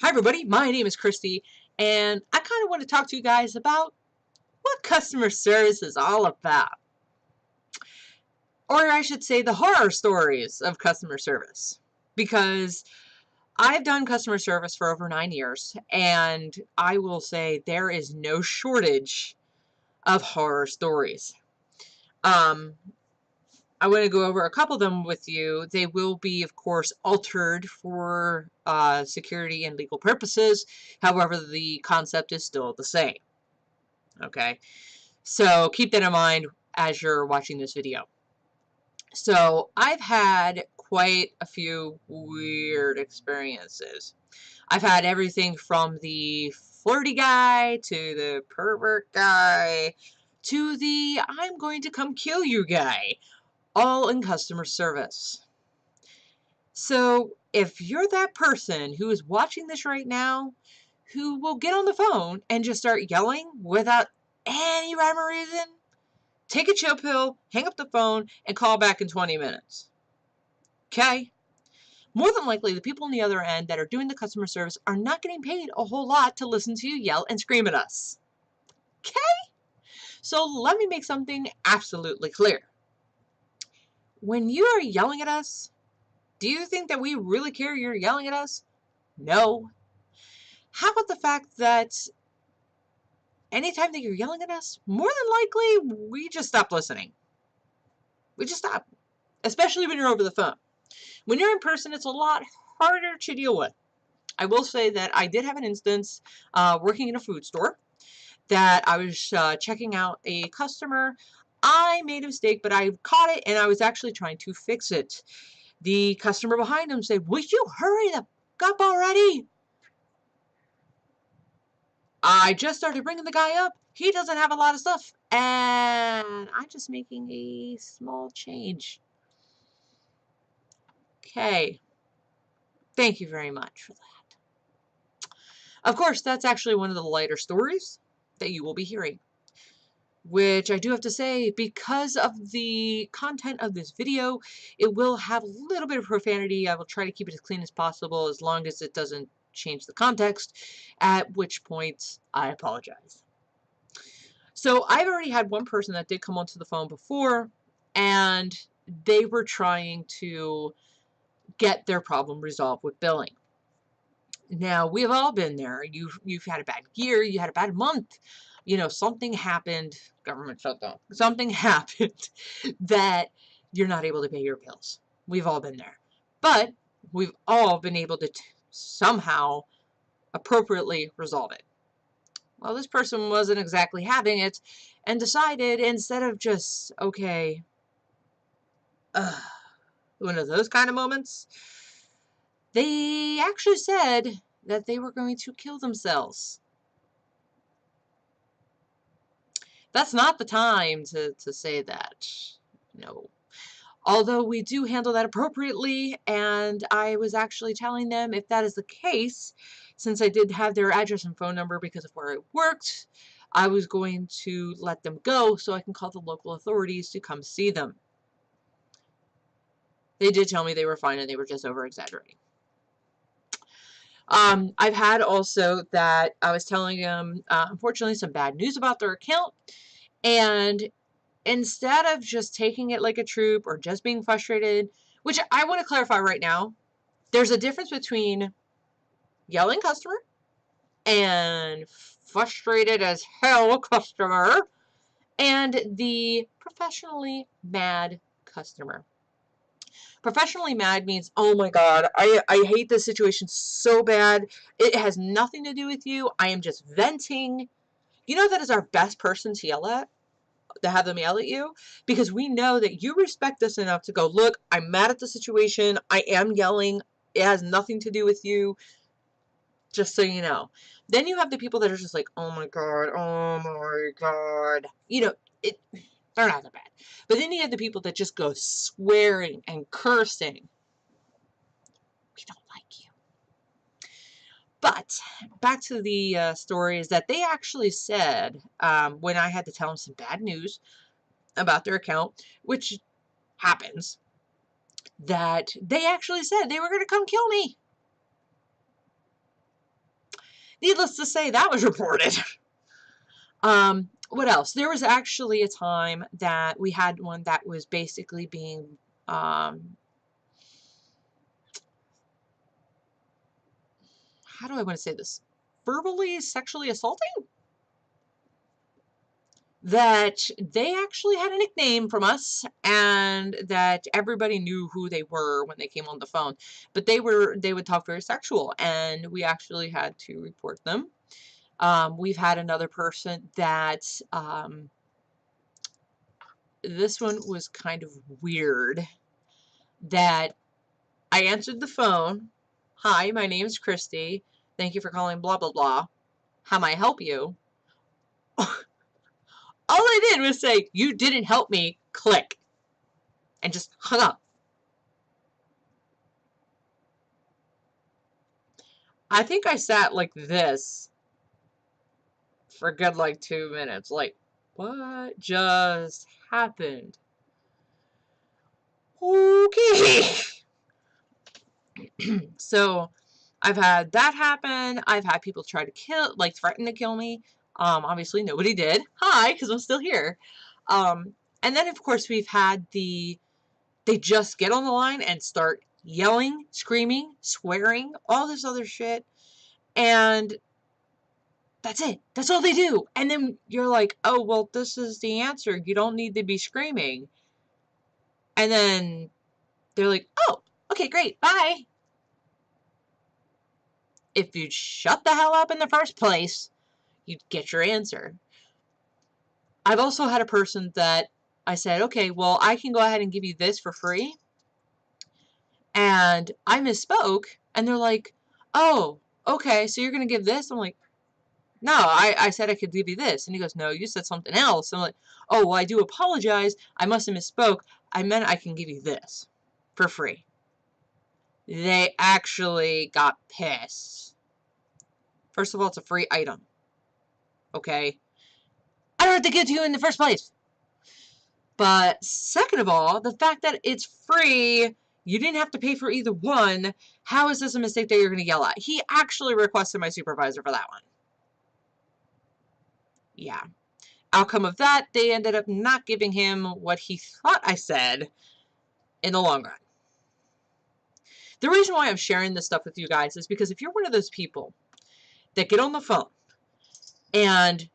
Hi everybody, my name is Christy, and I kind of want to talk to you guys about what customer service is all about. Or I should say the horror stories of customer service. Because I've done customer service for over 9 years, and I will say there is no shortage of horror stories. Um, I want to go over a couple of them with you. They will be, of course, altered for security and legal purposes. However, the concept is still the same. Okay, so keep that in mind as you're watching this video. So I've had quite a few weird experiences. I've had everything from the flirty guy to the pervert guy to the I'm going to come kill you guy, all in customer service. So if you're that person who is watching this right now, who will get on the phone and just start yelling without any rhyme or reason, take a chill pill, hang up the phone, and call back in 20 minutes. Okay? More than likely, the people on the other end that are doing the customer service are not getting paid a whole lot to listen to you yell and scream at us. Okay? So let me make something absolutely clear. When you are yelling at us, do you think that we really care you're yelling at us? No. How about the fact that anytime that you're yelling at us, more than likely, we just stop listening. We just stop. Especially when you're over the phone. When you're in person, it's a lot harder to deal with. I will say that I did have an instance working in a food store that I was checking out a customer. I made a mistake, but I caught it and I was actually trying to fix it. The customer behind him said, "Would you hurry the up already?" I just started bringing the guy up. He doesn't have a lot of stuff, and I'm just making a small change. Okay. Thank you very much for that. Of course, that's actually one of the lighter stories that you will be hearing. Which I do have to say, because of the content of this video, it will have a little bit of profanity. I will try to keep it as clean as possible as long as it doesn't change the context, at which point I apologize. So I've already had one person that did come onto the phone before, and they were trying to get their problem resolved with billing. Now, we've all been there. You've had a bad year, you had a bad month. You know, something happened, government shutdown. Something happened that you're not able to pay your bills. We've all been there. But we've all been able to somehow appropriately resolve it. Well, this person wasn't exactly having it and decided instead of just, okay, one of those kind of moments, they actually said that they were going to kill themselves. That's not the time to say that. No. Although we do handle that appropriately, and I was actually telling them if that is the case, since I did have their address and phone number because of where I worked, I was going to let them go so I can call the local authorities to come see them. They did tell me they were fine and they were just over-exaggerating. I've had also that I was telling them, unfortunately, some bad news about their account, and instead of just taking it like a troop or just being frustrated, which I want to clarify right now, there's a difference between yelling customer and frustrated as hell customer and the professionally mad customer. Professionally mad means, oh my God, I hate this situation so bad. It has nothing to do with you. I am just venting. You know, that is our best person to yell at, to have them yell at you, because we know that you respect us enough to go, look, I'm mad at the situation. I am yelling. It has nothing to do with you. Just so you know. Then you have the people that are just like, oh my God, oh my God. You know, they're not that bad. But then you have the people that just go swearing and cursing. We don't like you. But back to the story is that they actually said, when I had to tell them some bad news about their account, which happens, that they actually said they were going to come kill me. needless to say, that was reported. What else? There was actually a time that we had one that was basically being, how do I want to say this? Verbally, sexually assaulting? That they actually had a nickname from us and that everybody knew who they were when they came on the phone. But they would talk very sexual, and we actually had to report them. We've had another person that, this one was kind of weird, that I answered the phone. Hi, my name is Christy. Thank you for calling blah, blah, blah. How may I help you? All I did was say, you didn't help me, click, and just hung up. I think I sat like this for a good like 2 minutes. Like, what just happened? Okay. So I've had that happen. I've had people try to threaten to kill me. Obviously nobody did. Hi, because I'm still here. And then of course we've had they just get on the line and start yelling, screaming, swearing, all this other shit. And that's it. That's all they do. And then you're like, oh, well, this is the answer. You don't need to be screaming. And then they're like, oh, okay, great. Bye. If you'd shut the hell up in the first place, you'd get your answer. I've also had a person that I said, okay, well, I can go ahead and give you this for free. And I misspoke. And they're like, oh, okay, so you're going to give this? I'm like, no, I said I could give you this. And he goes, no, you said something else. I'm like, oh, well, I do apologize. I must have misspoke. I meant I can give you this for free. They actually got pissed. First of all, it's a free item. Okay? I don't have to give it to you in the first place. But second of all, the fact that it's free, you didn't have to pay for either one. How is this a mistake that you're going to yell at? He actually requested my supervisor for that one. Yeah. Outcome of that, they ended up not giving him what he thought I said in the long run. The reason why I'm sharing this stuff with you guys is because if you're one of those people that get on the phone and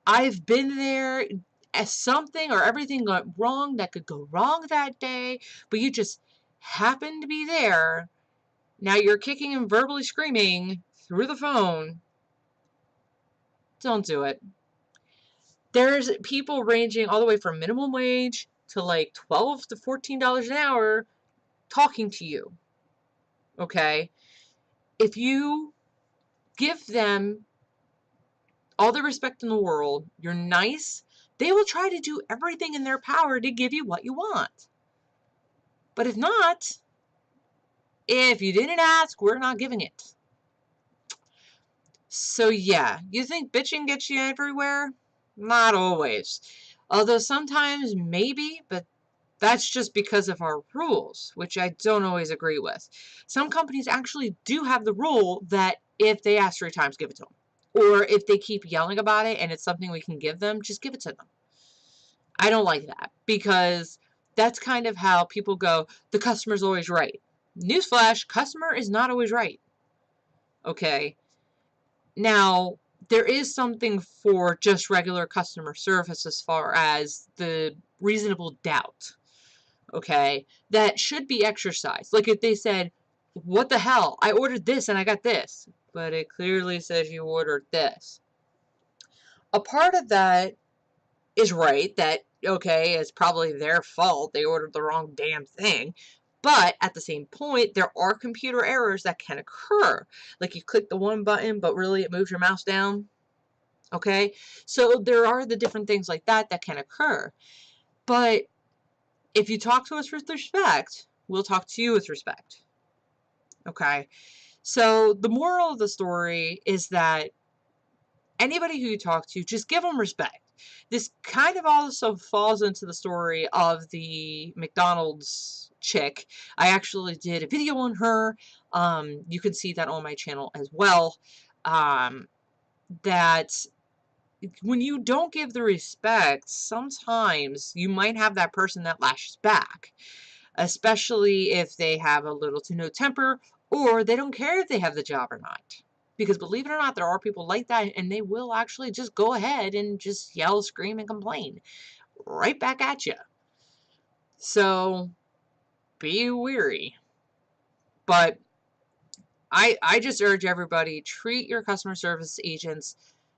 I've been there as something or everything went wrong that could go wrong that day, but you just happened to be there, now you're kicking and verbally screaming through the phone, don't do it. There's people ranging all the way from minimum wage to like $12 to $14 an hour talking to you. Okay? If you give them all the respect in the world, you're nice, they will try to do everything in their power to give you what you want. But if not, if you didn't ask, we're not giving it. So yeah, you think bitching gets you everywhere? Not always. Although sometimes maybe, but that's just because of our rules, which I don't always agree with. Some companies actually do have the rule that if they ask 3 times, give it to them. Or if they keep yelling about it and it's something we can give them, just give it to them. I don't like that because that's kind of how people go, the customer's always right. Newsflash, customer is not always right. Okay? Now, there is something for just regular customer service as far as the reasonable doubt. Okay? That should be exercised. Like if they said, what the hell? I ordered this and I got this. But it clearly says you ordered this. A part of that is right, that, okay, it's probably their fault. They ordered the wrong damn thing. But at the same point, there are computer errors that can occur. Like you click the one button, but really it moves your mouse down. Okay? So there are the different things like that that can occur. But if you talk to us with respect, we'll talk to you with respect. Okay? So the moral of the story is that anybody who you talk to, just give them respect. This kind of also falls into the story of the McDonald's chick. I actually did a video on her. You can see that on my channel as well. that when you don't give the respect, sometimes you might have that person that lashes back, especially if they have a little to no temper or they don't care if they have the job or not. Because believe it or not, there are people like that, and they will actually just go ahead and just yell, scream, and complain right back at you. So be wary. But I just urge everybody, treat your customer service agents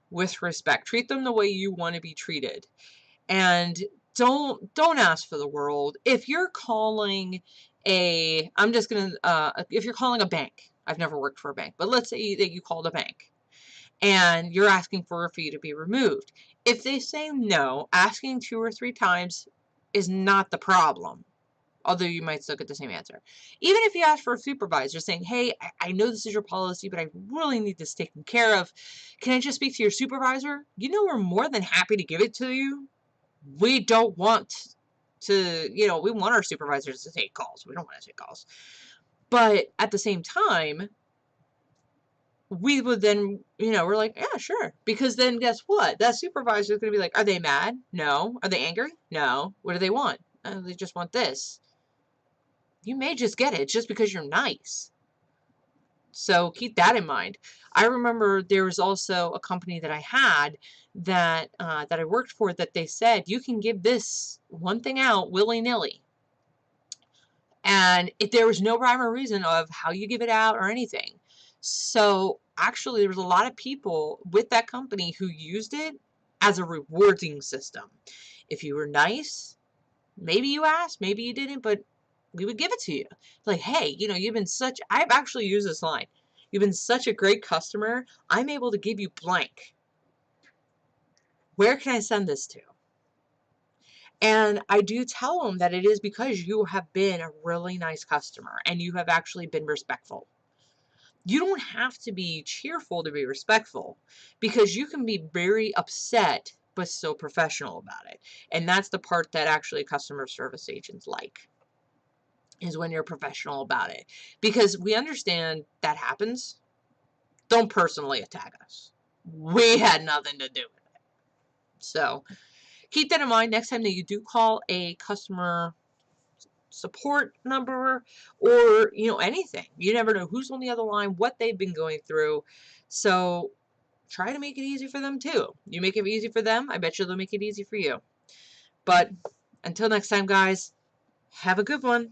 with respect. Treat them the way you want to be treated. And don't ask for the world. If you're calling if you're calling a bank, I've never worked for a bank, but let's say that you called a bank and you're asking for a fee to be removed. If they say no, asking 2 or 3 times is not the problem, although you might still get the same answer. Even if you ask for a supervisor saying, hey, I know this is your policy, but I really need this taken care of. Can I just speak to your supervisor? You know, we're more than happy to give it to you. We don't want to, we want our supervisors to take calls. We don't want to take calls. But at the same time, we would then, we're like, yeah, sure. Because then guess what? That supervisor is going to be like, are they mad? No. Are they angry? No. What do they want? They just want this. You may just get it just because you're nice. So keep that in mind. I remember there was also a company that I had that I worked for that they said you can give this one thing out willy-nilly. And there was no rhyme or reason of how you give it out or anything. So actually there was a lot of people with that company who used it as a rewarding system. If you were nice, maybe you asked, maybe you didn't, but we would give it to you. Like, hey, I've actually used this line. You've been such a great customer. I'm able to give you blank. Where can I send this to? And I do tell them that it is because you have been a really nice customer and you have actually been respectful. You don't have to be cheerful to be respectful, because you can be very upset but still professional about it. And that's the part that actually customer service agents like, is when you're professional about it. Because we understand that happens. Don't personally attack us. We had nothing to do with it. So keep that in mind next time that you do call a customer support number or anything. You never know who's on the other line, what they've been going through. So try to make it easy for them too. You make it easy for them, I bet you they'll make it easy for you. But until next time, guys, have a good one.